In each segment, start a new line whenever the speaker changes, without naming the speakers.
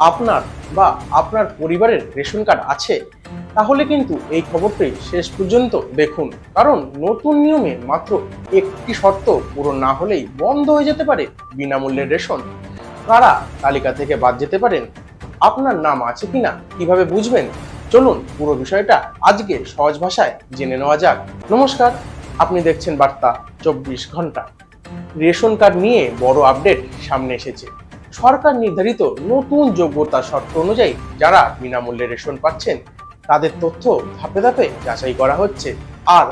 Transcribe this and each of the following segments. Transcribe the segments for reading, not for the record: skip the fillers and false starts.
আপনার বা আপনার পরিবারের রেশন কার্ড আছে, তাহলে কিন্তু এই খবরটি শেষ পর্যন্ত দেখুন। কারণ নতুন নিয়মে মাত্র একটি শর্ত পূরণ না হলেই বন্ধ হয়ে যেতে পারে বিনামূল্যের রেশন। কারা তালিকা থেকে বাদ যেতে পারেন, আপনার নাম আছে কিনা কিভাবে বুঝবেন, চলুন পুরো বিষয়টা আজকে সহজ ভাষায় জেনে নেওয়া যাক। নমস্কার, আপনি দেখছেন বার্তা 24 ঘন্টা। রেশন কার্ড নিয়ে বড় আপডেট সামনে এসেছে। সরকার নির্ধারিত নতুন যোগ্যতা শর্ত অনুযায়ী যারা বিনামূল্যে রেশন পাচ্ছেন তাদের তথ্য ধাপে ধাপে যাচাই করা হচ্ছে। আর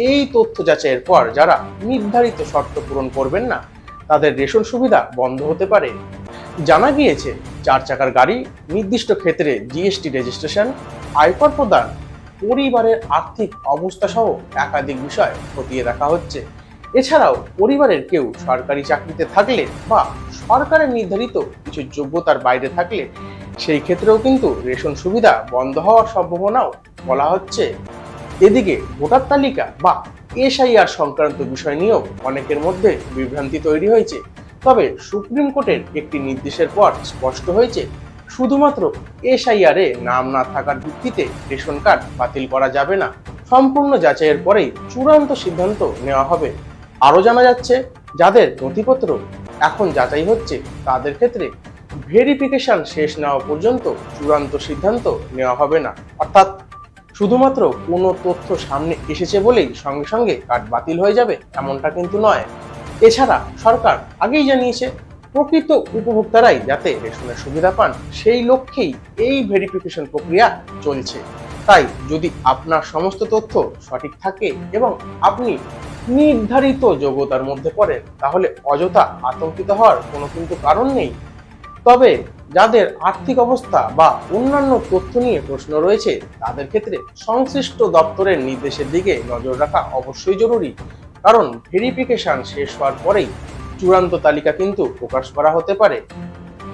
এই তথ্য যাচাইয়ের পর যারা নির্ধারিত শর্ত পূরণ করবেন না, তাদের রেশন সুবিধা বন্ধ হতে পারে। জানা গিয়েছে, 4 চাকার গাড়ি, নির্দিষ্ট ক্ষেত্রে জিএসটি রেজিস্ট্রেশন, আয়কর প্রদান, পরিবারের আর্থিক অবস্থা সহ একাধিক বিষয় খতিয়ে দেখা হচ্ছে। এছাড়াও পরিবারের কেউ সরকারি চাকরিতে থাকলে বা সরকারের নির্ধারিত কিছু যোগ্যতার বাইরে থাকলে সেই ক্ষেত্রেও কিন্তু রেশন সুবিধা বন্ধ হওয়ার সম্ভাবনাও বলা হচ্ছে। এদিকে ভোটার তালিকা বা এসআইআর সংক্রান্ত বিষয় নিয়েও অনেকের মধ্যে বিভ্রান্তি তৈরি হয়েছে। তবে সুপ্রিম কোর্টের একটি নির্দেশের পর স্পষ্ট হয়েছে, শুধুমাত্র এসআইআর এ নাম না থাকার ভিত্তিতে রেশন কার্ড বাতিল করা যাবে না। সম্পূর্ণ যাচাইয়ের পরেই চূড়ান্ত সিদ্ধান্ত নেওয়া হবে। আরও জানা যাচ্ছে, যাদের নথিপত্র এখন যাচাই হচ্ছে তাদের ক্ষেত্রে ভেরিফিকেশন শেষ না হওয়া পর্যন্ত চূড়ান্ত সিদ্ধান্ত নেওয়া হবে না। অর্থাৎ শুধুমাত্র কোনো তথ্য সামনে এসেছে বলেই সঙ্গে সঙ্গে কার্ড বাতিল হয়ে যাবে এমনটা কিন্তু নয়। এছাড়া সরকার আগেই জানিয়েছে, প্রকৃত উপভোক্তারাই যাতে রেশনের সুবিধা পান সেই লক্ষ্যেই এই ভেরিফিকেশন প্রক্রিয়া চলছে। তাই যদি আপনার সমস্ত তথ্য সঠিক থাকে এবং আপনি নির্ধারিত যোগ্যতার মধ্যে পড়েন, তাহলে অযথা আতঙ্কিত হওয়ার কোনো কিন্তু কারণ নেই। তবে যাদের আর্থিক অবস্থা বা অন্যান্য তথ্য নিয়ে প্রশ্ন রয়েছে তাদের ক্ষেত্রে সংশ্লিষ্ট দপ্তরের নির্দেশের দিকে নজর রাখা অবশ্যই জরুরি। কারণ ভেরিফিকেশন শেষ হওয়ার পরেই চূড়ান্ত তালিকা কিন্তু প্রকাশ করা হতে পারে।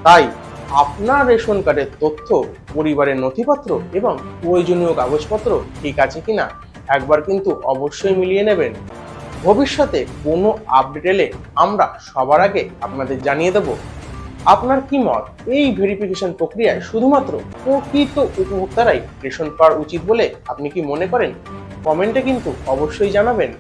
তাই আপনার রেশন কার্ডের তথ্য, পরিবারের নথিপত্র এবং প্রয়োজনীয় কাগজপত্র ঠিক আছে কিনা একবার কিন্তু অবশ্যই মিলিয়ে নেবেন। ভবিষ্যতে কোনো আপডেট এলে আমরা সবার আগে আপনাদের জানিয়ে দেব। আপনার কি মত, এই ভেরিফিকেশন প্রক্রিয়ায় শুধুমাত্র প্রকৃত উপভোক্তারাই রেশন পাওয়া উচিত বলে আপনি কি মনে করেন? কমেন্টে কিন্তু অবশ্যই জানাবেন।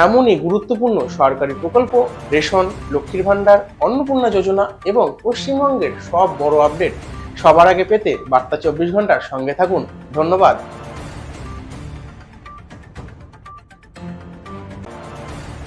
এমনই গুরুত্বপূর্ণ সরকারি প্রকল্প, রেশন, লক্ষ্মীর ভান্ডার, অন্নপূর্ণা যোজনা এবং পশ্চিমবঙ্গের সব বড় আপডেট সবার আগে পেতে বার্তা 24 ঘন্টার সঙ্গে থাকুন। ধন্যবাদ।